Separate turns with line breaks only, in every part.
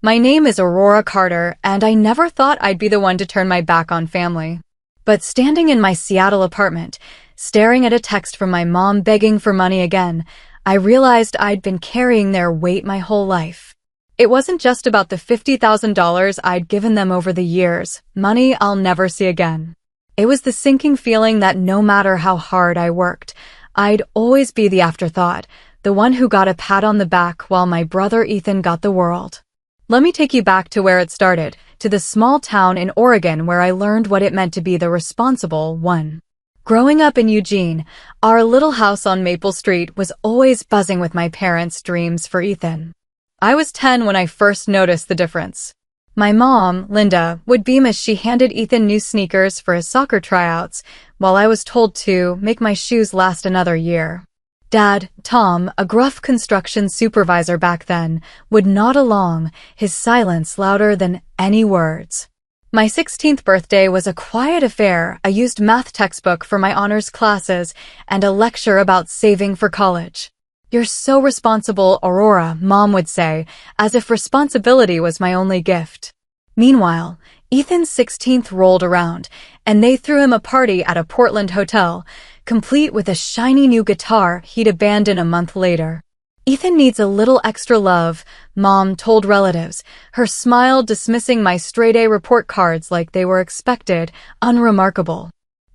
My name is Aurora Carter, and I never thought I'd be the one to turn my back on family. But standing in my Seattle apartment, staring at a text from my mom begging for money again, I realized I'd been carrying their weight my whole life. It wasn't just about the $50,000 I'd given them over the years, money I'll never see again. It was the sinking feeling that no matter how hard I worked, I'd always be the afterthought, the one who got a pat on the back while my brother Ethan got the world. Let me take you back to where it started, to the small town in Oregon where I learned what it meant to be the responsible one. Growing up in Eugene, our little house on Maple Street was always buzzing with my parents' dreams for Ethan. I was 10 when I first noticed the difference. My mom, Linda, would beam as she handed Ethan new sneakers for his soccer tryouts, while I was told to make my shoes last another year. Dad, Tom, a gruff construction supervisor back then, would nod along, his silence louder than any words. My 16th birthday was a quiet affair. I used math textbook for my honors classes and a lecture about saving for college. "You're so responsible, Aurora," Mom would say, as if responsibility was my only gift. Meanwhile, Ethan's 16th rolled around, and they threw him a party at a Portland hotel, complete with a shiny new guitar he'd abandon a month later. "Ethan needs a little extra love," Mom told relatives, her smile dismissing my straight-A report cards like they were expected, unremarkable.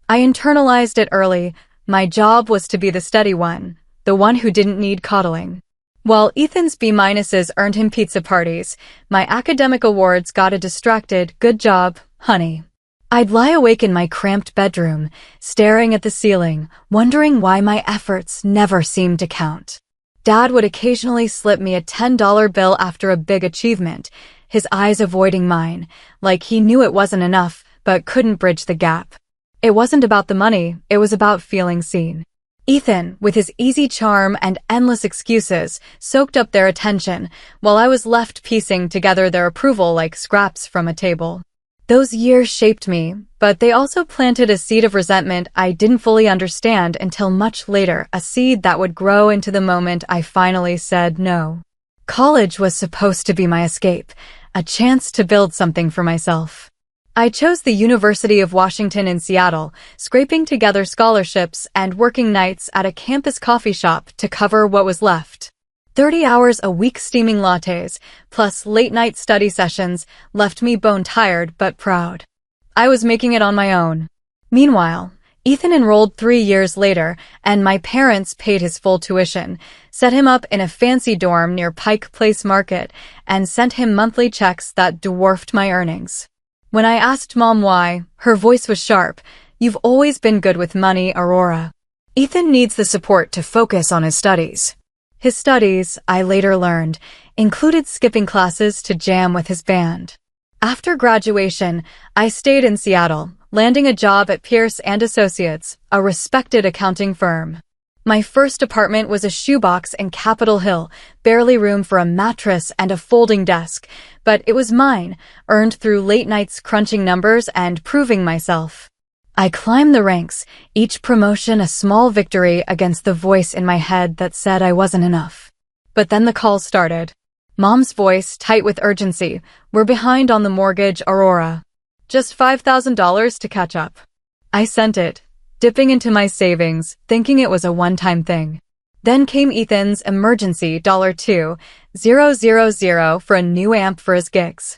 I internalized it early. My job was to be the steady one, the one who didn't need coddling. While Ethan's B-minuses earned him pizza parties, my academic awards got a distracted, "Good job, honey." I'd lie awake in my cramped bedroom, staring at the ceiling, wondering why my efforts never seemed to count. Dad would occasionally slip me a $10 bill after a big achievement, his eyes avoiding mine, like he knew it wasn't enough, but couldn't bridge the gap. It wasn't about the money, it was about feeling seen. Ethan, with his easy charm and endless excuses, soaked up their attention, while I was left piecing together their approval like scraps from a table. Those years shaped me, but they also planted a seed of resentment I didn't fully understand until much later, a seed that would grow into the moment I finally said no. College was supposed to be my escape, a chance to build something for myself. I chose the University of Washington in Seattle, scraping together scholarships and working nights at a campus coffee shop to cover what was left. 30 hours a week steaming lattes, plus late-night study sessions, left me bone-tired but proud. I was making it on my own. Meanwhile, Ethan enrolled 3 years later, and my parents paid his full tuition, set him up in a fancy dorm near Pike Place Market, and sent him monthly checks that dwarfed my earnings. When I asked Mom why, her voice was sharp. "You've always been good with money, Aurora. Ethan needs the support to focus on his studies." His studies, I later learned, included skipping classes to jam with his band. After graduation, I stayed in Seattle, landing a job at Pierce & Associates, a respected accounting firm. My first apartment was a shoebox in Capitol Hill, barely room for a mattress and a folding desk, but it was mine, earned through late nights crunching numbers and proving myself. I climbed the ranks, each promotion a small victory against the voice in my head that said I wasn't enough. But then the calls started. Mom's voice, tight with urgency. "We're behind on the mortgage, Aurora. Just $5,000 to catch up." I sent it, dipping into my savings, thinking it was a one-time thing. Then came Ethan's emergency $2,000 for a new amp for his gigs.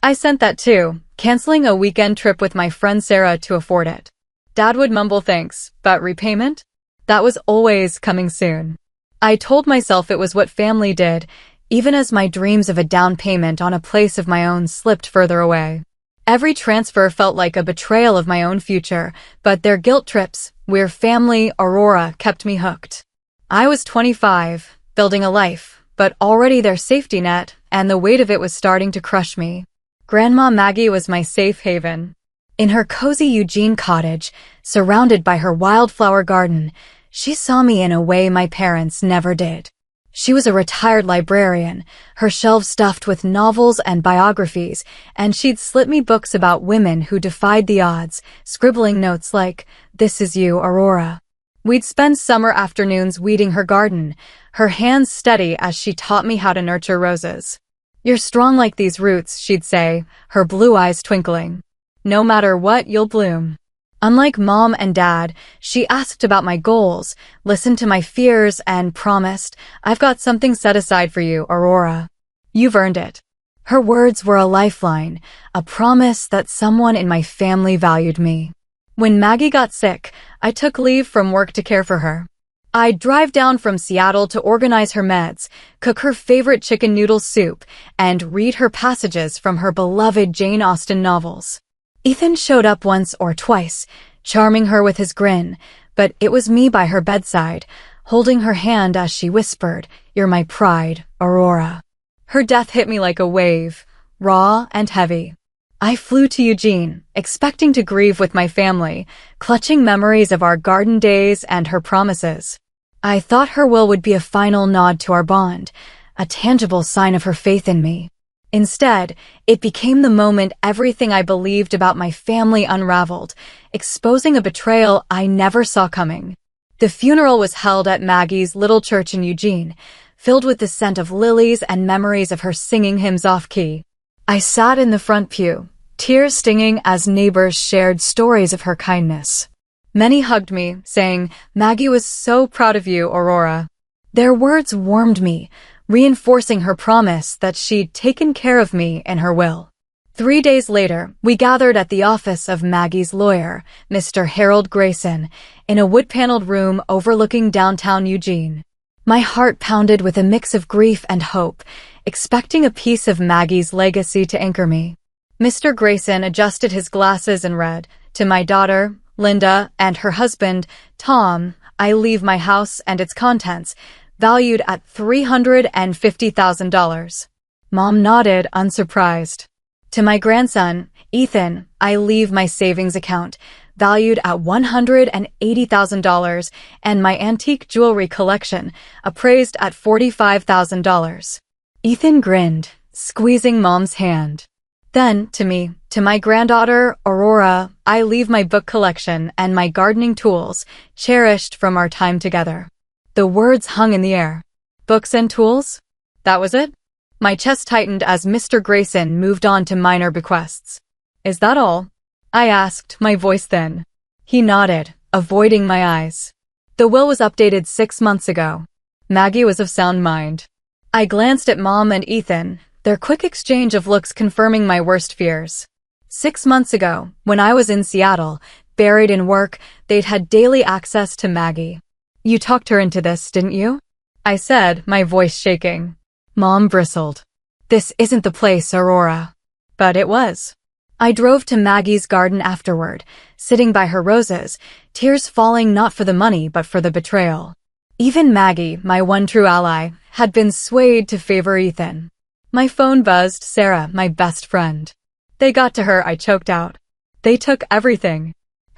I sent that too, canceling a weekend trip with my friend Sarah to afford it. Dad would mumble thanks, but repayment? That was always coming soon. I told myself it was what family did, even as my dreams of a down payment on a place of my own slipped further away. Every transfer felt like a betrayal of my own future, but their guilt trips, "We're family, Aurora," kept me hooked. I was 25, building a life, but already their safety net, and the weight of it was starting to crush me. Grandma Maggie was my safe haven. In her cozy Eugene cottage, surrounded by her wildflower garden, she saw me in a way my parents never did. She was a retired librarian, her shelves stuffed with novels and biographies, and she'd slip me books about women who defied the odds, scribbling notes like, "This is you, Aurora." We'd spend summer afternoons weeding her garden, her hands steady as she taught me how to nurture roses. "You're strong like these roots," she'd say, her blue eyes twinkling. "No matter what, you'll bloom." Unlike Mom and Dad, she asked about my goals, listened to my fears, and promised, "I've got something set aside for you, Aurora. You've earned it." Her words were a lifeline, a promise that someone in my family valued me. When Maggie got sick, I took leave from work to care for her. I'd drive down from Seattle to organize her meds, cook her favorite chicken noodle soup, and read her passages from her beloved Jane Austen novels. Ethan showed up once or twice, charming her with his grin, but it was me by her bedside, holding her hand as she whispered, "You're my pride, Aurora." Her death hit me like a wave, raw and heavy. I flew to Eugene, expecting to grieve with my family, clutching memories of our garden days and her promises. I thought her will would be a final nod to our bond, a tangible sign of her faith in me. Instead, it became the moment everything I believed about my family unraveled, exposing a betrayal I never saw coming. The funeral was held at Maggie's little church in Eugene, filled with the scent of lilies and memories of her singing hymns off-key. I sat in the front pew, tears stinging as neighbors shared stories of her kindness. Many hugged me, saying, "Maggie was so proud of you, Aurora." Their words warmed me, reinforcing her promise that she'd taken care of me in her will. 3 days later, we gathered at the office of Maggie's lawyer, Mr. Harold Grayson, in a wood-paneled room overlooking downtown Eugene. My heart pounded with a mix of grief and hope, expecting a piece of Maggie's legacy to anchor me. Mr. Grayson adjusted his glasses and read, "To my daughter, Linda, and her husband, Tom, I leave my house and its contents, valued at $350,000. Mom nodded, unsurprised. "To my grandson, Ethan, I leave my savings account, valued at $180,000, and my antique jewelry collection, appraised at $45,000. Ethan grinned, squeezing Mom's hand. "Then, to me, to my granddaughter, Aurora, I leave my book collection and my gardening tools, cherished from our time together." The words hung in the air. Books and tools? That was it? My chest tightened as Mr. Grayson moved on to minor bequests. "Is that all?" I asked, my voice thin. He nodded, avoiding my eyes. "The will was updated 6 months ago." Maggie was of sound mind. I glanced at Mom and Ethan, their quick exchange of looks confirming my worst fears. 6 months ago, when I was in Seattle, buried in work, they'd had daily access to Maggie. "You talked her into this, didn't you?" I said, my voice shaking. Mom bristled. "This isn't the place, Aurora." But it was. I drove to Maggie's garden afterward, sitting by her roses, tears falling not for the money but for the betrayal. Even Maggie, my one true ally, had been swayed to favor Ethan. My phone buzzed, Sarah, my best friend. "They got to her," I choked out. "They took everything."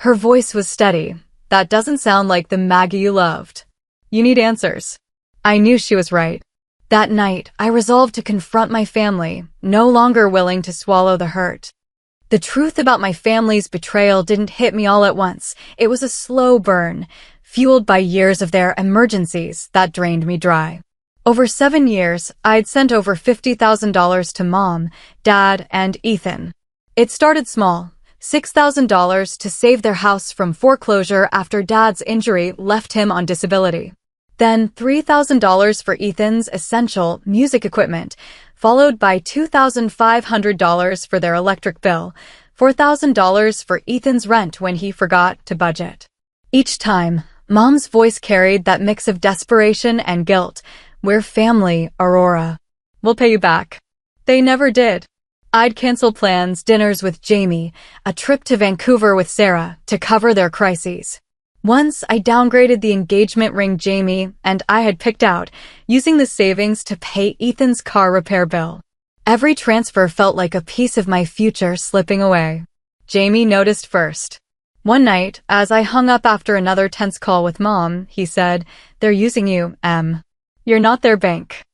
Her voice was steady. "That doesn't sound like the Maggie you loved. You need answers." I knew she was right. That night, I resolved to confront my family, no longer willing to swallow the hurt. The truth about my family's betrayal didn't hit me all at once. It was a slow burn, fueled by years of their emergencies that drained me dry. Over 7 years, I'd sent over $50,000 to Mom, Dad, and Ethan. It started small, $6,000 to save their house from foreclosure after Dad's injury left him on disability. Then $3,000 for Ethan's essential music equipment, followed by $2,500 for their electric bill, $4,000 for Ethan's rent when he forgot to budget. Each time, Mom's voice carried that mix of desperation and guilt. "We're family, Aurora. We'll pay you back." They never did. I'd cancel plans, dinners with Jamie, a trip to Vancouver with Sarah to cover their crises. Once, I downgraded the engagement ring Jamie and I had picked out, using the savings to pay Ethan's car repair bill. Every transfer felt like a piece of my future slipping away. Jamie noticed first. One night, as I hung up after another tense call with Mom, he said, "They're using you, Em. You're not their bank."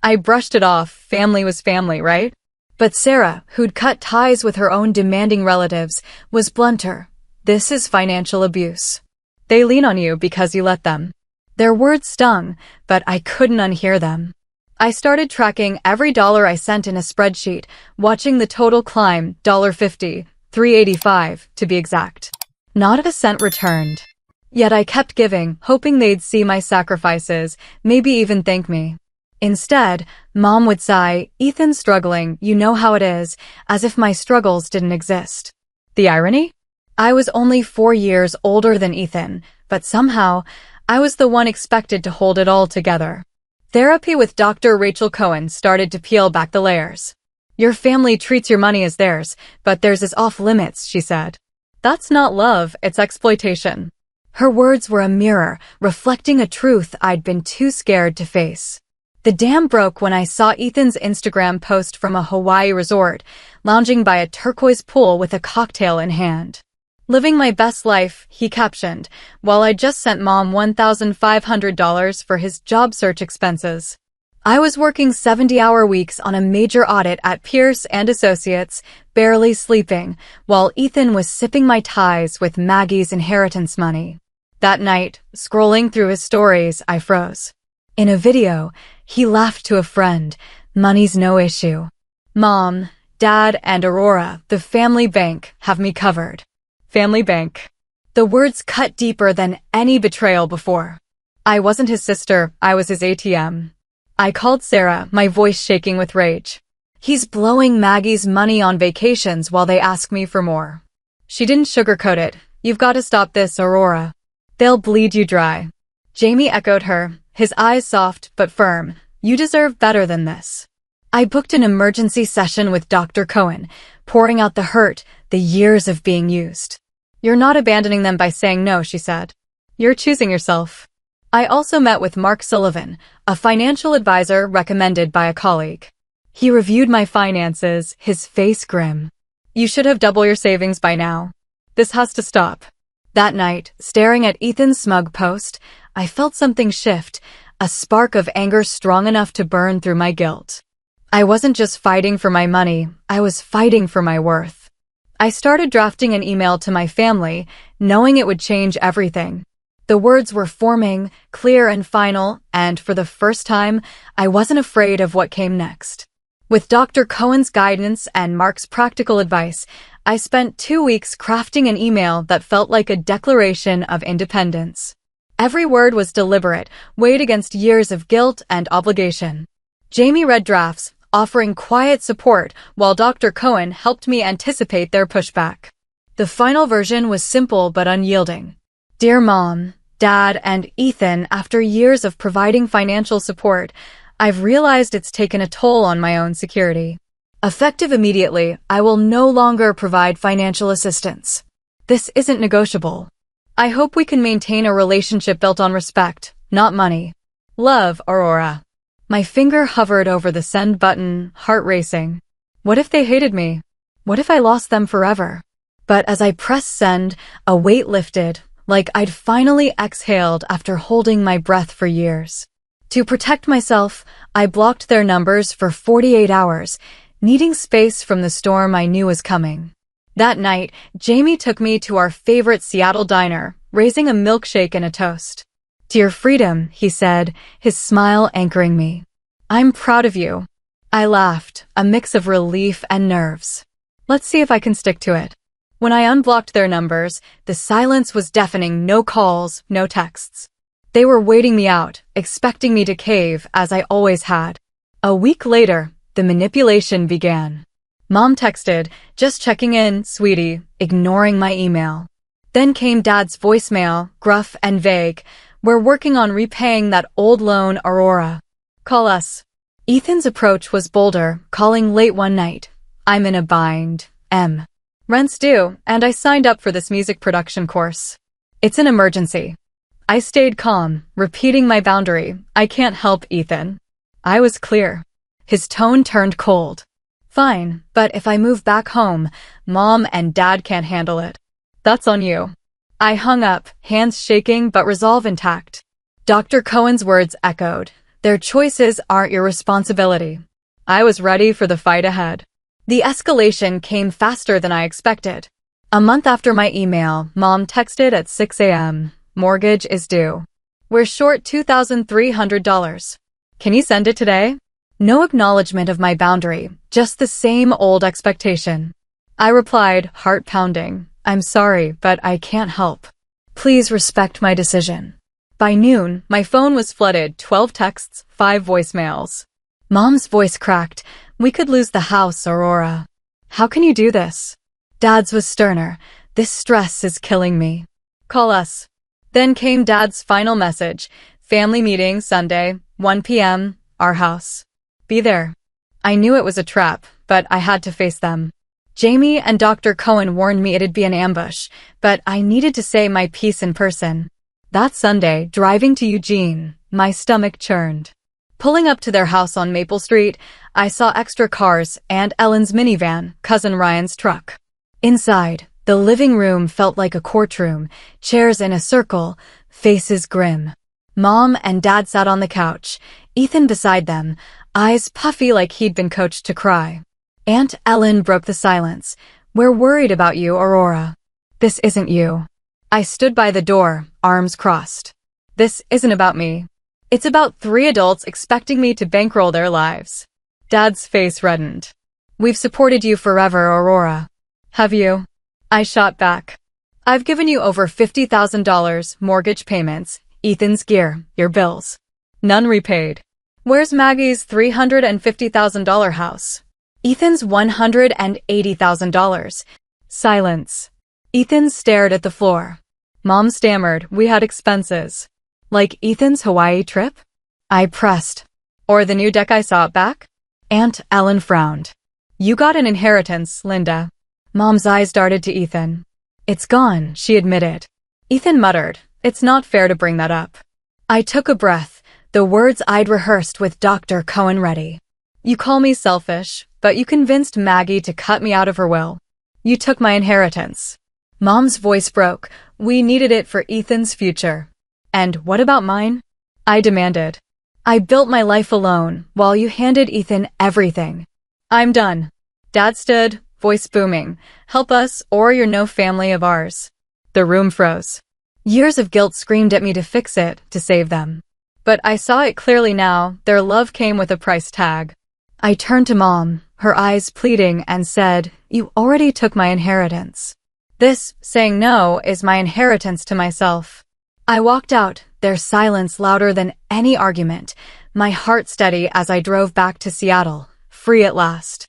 I brushed it off. Family was family, right? But Sarah, who'd cut ties with her own demanding relatives, was blunter. "This is financial abuse. They lean on you because you let them." Their words stung, but I couldn't unhear them. I started tracking every dollar I sent in a spreadsheet, watching the total climb, $50, $3.85 to be exact. Not a cent returned. Yet I kept giving, hoping they'd see my sacrifices, maybe even thank me. Instead, Mom would sigh, "Ethan's struggling, you know how it is," as if my struggles didn't exist. The irony? I was only 4 years older than Ethan, but somehow, I was the one expected to hold it all together. Therapy with Dr. Rachel Cohen started to peel back the layers. "Your family treats your money as theirs, but theirs is off limits," she said. "That's not love, it's exploitation." Her words were a mirror, reflecting a truth I'd been too scared to face. The dam broke when I saw Ethan's Instagram post from a Hawaii resort, lounging by a turquoise pool with a cocktail in hand. "Living my best life," he captioned, while I just sent Mom $1,500 for his job search expenses. I was working 70-hour weeks on a major audit at Pierce and Associates, barely sleeping, while Ethan was sipping Mai Tais with Maggie's inheritance money. That night, scrolling through his stories, I froze. In a video, he laughed to a friend, "Money's no issue. Mom, Dad, and Aurora, the family bank, have me covered." Family bank. The words cut deeper than any betrayal before. I wasn't his sister, I was his ATM. I called Sarah, my voice shaking with rage. "He's blowing Maggie's money on vacations while they ask me for more." She didn't sugarcoat it. "You've got to stop this, Aurora. They'll bleed you dry." Jamie echoed her, his eyes soft but firm. "You deserve better than this." I booked an emergency session with Dr. Cohen, pouring out the hurt, the years of being used. "You're not abandoning them by saying no," she said. "You're choosing yourself." I also met with Mark Sullivan, a financial advisor recommended by a colleague. He reviewed my finances, his face grim. "You should have doubled your savings by now. This has to stop." That night, staring at Ethan's smug post, I felt something shift, a spark of anger strong enough to burn through my guilt. I wasn't just fighting for my money, I was fighting for my worth. I started drafting an email to my family, knowing it would change everything. The words were forming, clear and final, and for the first time, I wasn't afraid of what came next. With Dr. Cohen's guidance and Mark's practical advice, I spent 2 weeks crafting an email that felt like a declaration of independence. Every word was deliberate, weighed against years of guilt and obligation. Jamie read drafts, offering quiet support, while Dr. Cohen helped me anticipate their pushback. The final version was simple but unyielding. "Dear Mom, Dad, and Ethan, after years of providing financial support, I've realized it's taken a toll on my own security. Effective immediately, I will no longer provide financial assistance. This isn't negotiable. I hope we can maintain a relationship built on respect, not money. Love, Aurora." My finger hovered over the send button, heart racing. What if they hated me? What if I lost them forever? But as I pressed send, a weight lifted, like I'd finally exhaled after holding my breath for years. To protect myself, I blocked their numbers for 48 hours, needing space from the storm I knew was coming. That night, Jamie took me to our favorite Seattle diner, raising a milkshake and a toast. "To your freedom," he said, his smile anchoring me. "I'm proud of you." I laughed, a mix of relief and nerves. Let's see if I can stick to it. When I unblocked their numbers, the silence was deafening. No calls, no texts. They were waiting me out, expecting me to cave, as I always had. A week later, the manipulation began. Mom texted, "Just checking in, sweetie," ignoring my email. Then came Dad's voicemail, gruff and vague. "We're working on repaying that old loan, Aurora. Call us." Ethan's approach was bolder, calling late one night. "I'm in a bind. Rent's due, and I signed up for this music production course. It's an emergency." I stayed calm, repeating my boundary. "I can't help, Ethan." I was clear. His tone turned cold. "Fine, but if I move back home, Mom and Dad can't handle it. That's on you." I hung up, hands shaking but resolve intact. Dr. Cohen's words echoed. "Their choices aren't your responsibility." I was ready for the fight ahead. The escalation came faster than I expected. A month after my email, Mom texted at 6 a.m. "Mortgage is due. We're short $2,300. Can you send it today?" No acknowledgement of my boundary, just the same old expectation. I replied, heart pounding, I'm sorry, but I can't help. Please respect my decision. By noon, my phone was flooded, 12 texts, 5 voicemails. Mom's voice cracked. We could lose the house, Aurora. How can you do this? Dad's was sterner. This stress is killing me. Call us. Then came Dad's final message. Family meeting Sunday, 1 p.m., our house. Be there. I knew it was a trap, but I had to face them. Jamie and Dr. Cohen warned me it'd be an ambush, but I needed to say my piece in person. That Sunday, driving to Eugene, my stomach churned. Pulling up to their house on Maple Street, I saw extra cars and Ellen's minivan, Cousin Ryan's truck. Inside, the living room felt like a courtroom, chairs in a circle, faces grim. Mom and Dad sat on the couch, Ethan beside them, eyes puffy like he'd been coached to cry. Aunt Ellen broke the silence. We're worried about you, Aurora. This isn't you. I stood by the door, arms crossed. This isn't about me. It's about 3 adults expecting me to bankroll their lives. Dad's face reddened. We've supported you forever, Aurora. Have you? I shot back. I've given you over $50,000, mortgage payments, Ethan's gear, your bills. None repaid. Where's Maggie's $350,000 house? Ethan's $180,000. Silence. Ethan stared at the floor. Mom stammered, we had expenses. Like Ethan's Hawaii trip? I pressed. Or the new deck I saw back? Aunt Ellen frowned. You got an inheritance, Linda. Mom's eyes darted to Ethan. It's gone, she admitted. Ethan muttered, it's not fair to bring that up. I took a breath, the words I'd rehearsed with Dr. Cohen ready. You call me selfish, but you convinced Maggie to cut me out of her will. You took my inheritance. Mom's voice broke. We needed it for Ethan's future. And what about mine? I demanded. I built my life alone, while you handed Ethan everything. I'm done. Dad stood, voice booming. Help us, or you're no family of ours. The room froze. Years of guilt screamed at me to fix it, to save them. But I saw it clearly now, their love came with a price tag. I turned to Mom, her eyes pleading, and said, you already took my inheritance. This, saying no, is my inheritance to myself. I walked out, their silence louder than any argument, my heart steady as I drove back to Seattle, free at last.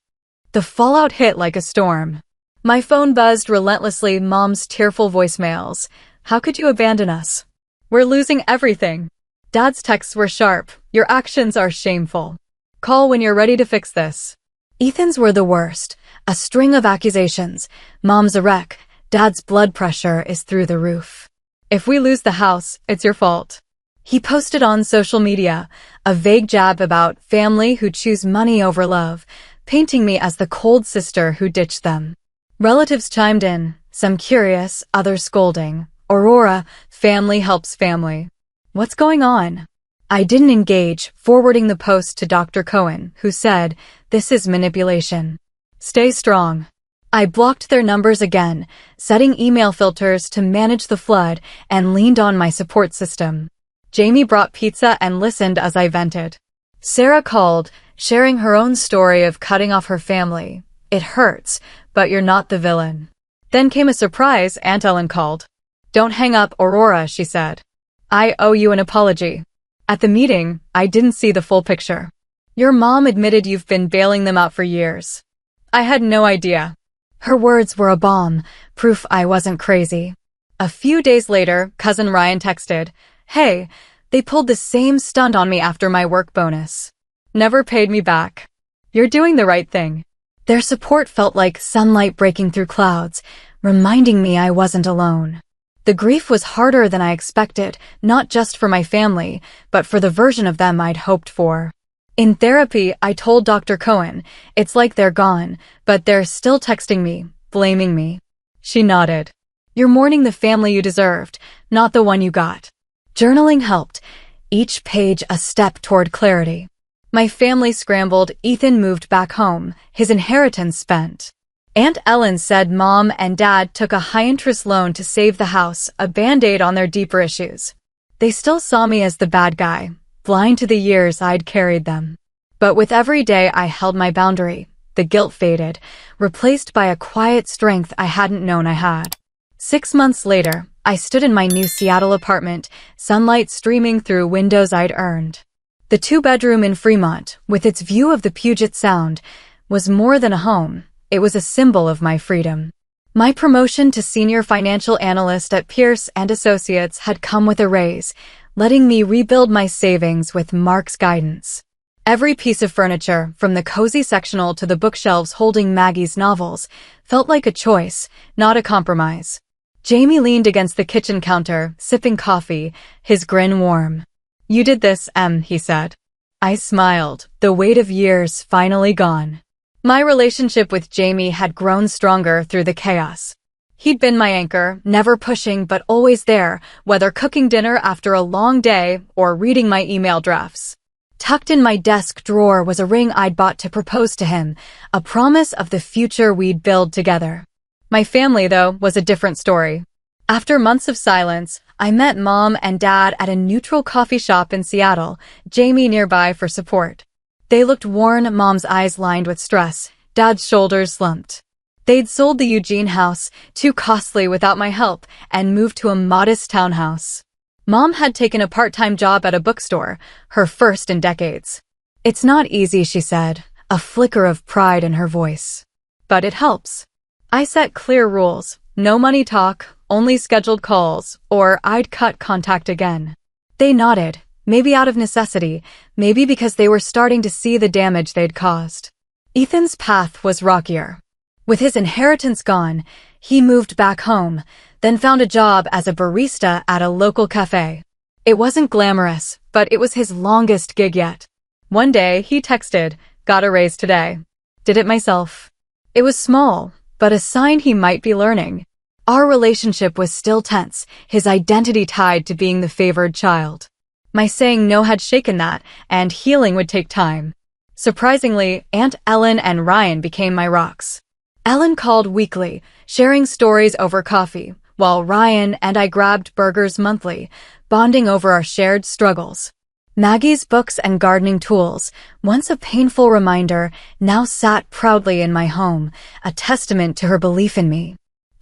The fallout hit like a storm. My phone buzzed relentlessly, Mom's tearful voicemails. How could you abandon us? We're losing everything. Dad's texts were sharp. Your actions are shameful. Call when you're ready to fix this. Ethan's were the worst. A string of accusations. Mom's a wreck. Dad's blood pressure is through the roof. If we lose the house, it's your fault. He posted on social media, a vague jab about family who choose money over love, painting me as the cold sister who ditched them. Relatives chimed in, some curious, others scolding. Aurora, family helps family. What's going on? I didn't engage, forwarding the post to Dr. Cohen, who said, this is manipulation. Stay strong. I blocked their numbers again, setting email filters to manage the flood, and leaned on my support system. Jamie brought pizza and listened as I vented. Sarah called, sharing her own story of cutting off her family. It hurts, but you're not the villain. Then came a surprise. Aunt Ellen called. Don't hang up, Aurora, she said. I owe you an apology. At the meeting, I didn't see the full picture. Your mom admitted you've been bailing them out for years. I had no idea. Her words were a bomb, proof I wasn't crazy. A few days later, Cousin Ryan texted, hey, they pulled the same stunt on me after my work bonus. Never paid me back. You're doing the right thing. Their support felt like sunlight breaking through clouds, reminding me I wasn't alone. The grief was harder than I expected, not just for my family, but for the version of them I'd hoped for. In therapy, I told Dr. Cohen, it's like they're gone, but they're still texting me, blaming me. She nodded. You're mourning the family you deserved, not the one you got. Journaling helped, each page a step toward clarity. My family scrambled, Ethan moved back home, his inheritance spent. Aunt Ellen said Mom and Dad took a high-interest loan to save the house, a band-aid on their deeper issues. They still saw me as the bad guy, blind to the years I'd carried them. But with every day I held my boundary, the guilt faded, replaced by a quiet strength I hadn't known I had. 6 months later, I stood in my new Seattle apartment, sunlight streaming through windows I'd earned. The two-bedroom in Fremont, with its view of the Puget Sound, was more than a home. It was a symbol of my freedom. My promotion to senior financial analyst at Pierce and Associates had come with a raise, letting me rebuild my savings with Mark's guidance. Every piece of furniture, from the cozy sectional to the bookshelves holding Maggie's novels, felt like a choice, not a compromise. Jamie leaned against the kitchen counter, sipping coffee, his grin warm. "You did this, he said. I smiled, the weight of years finally gone. My relationship with Jamie had grown stronger through the chaos. He'd been my anchor, never pushing but always there, whether cooking dinner after a long day or reading my email drafts. Tucked in my desk drawer was a ring I'd bought to propose to him, a promise of the future we'd build together. My family, though, was a different story. After months of silence, I met Mom and Dad at a neutral coffee shop in Seattle, Jamie nearby for support. They looked worn, Mom's eyes lined with stress, Dad's shoulders slumped. They'd sold the Eugene house, too costly without my help, and moved to a modest townhouse. Mom had taken a part-time job at a bookstore, her first in decades. "It's not easy," she said, a flicker of pride in her voice. "But it helps." I set clear rules, no money talk, only scheduled calls, or I'd cut contact again. They nodded, maybe out of necessity, maybe because they were starting to see the damage they'd caused. Ethan's path was rockier. With his inheritance gone, he moved back home, then found a job as a barista at a local cafe. It wasn't glamorous, but it was his longest gig yet. One day, he texted, "Got a raise today. Did it myself." It was small, but a sign he might be learning. Our relationship was still tense, his identity tied to being the favored child. My saying no had shaken that, and healing would take time. Surprisingly, Aunt Ellen and Ryan became my rocks. Ellen called weekly, sharing stories over coffee, while Ryan and I grabbed burgers monthly, bonding over our shared struggles. Maggie's books and gardening tools, once a painful reminder, now sat proudly in my home, a testament to her belief in me.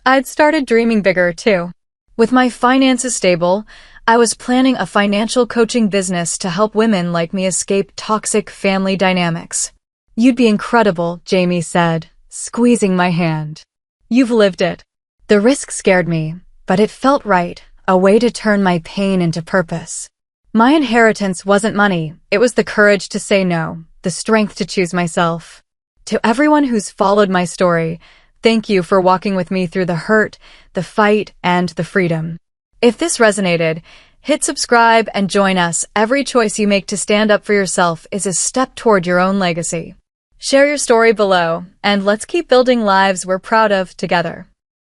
I'd started dreaming bigger, too. With my finances stable, I was planning a financial coaching business to help women like me escape toxic family dynamics. "You'd be incredible," Jamie said, squeezing my hand. "You've lived it." The risk scared me, but it felt right, a way to turn my pain into purpose. My inheritance wasn't money, it was the courage to say no, the strength to choose myself. To everyone who's followed my story, thank you for walking with me through the hurt, the fight, and the freedom. If this resonated, hit subscribe and join us. Every choice you make to stand up for yourself is a step toward your own legacy. Share your story below, and let's keep building lives we're proud of together.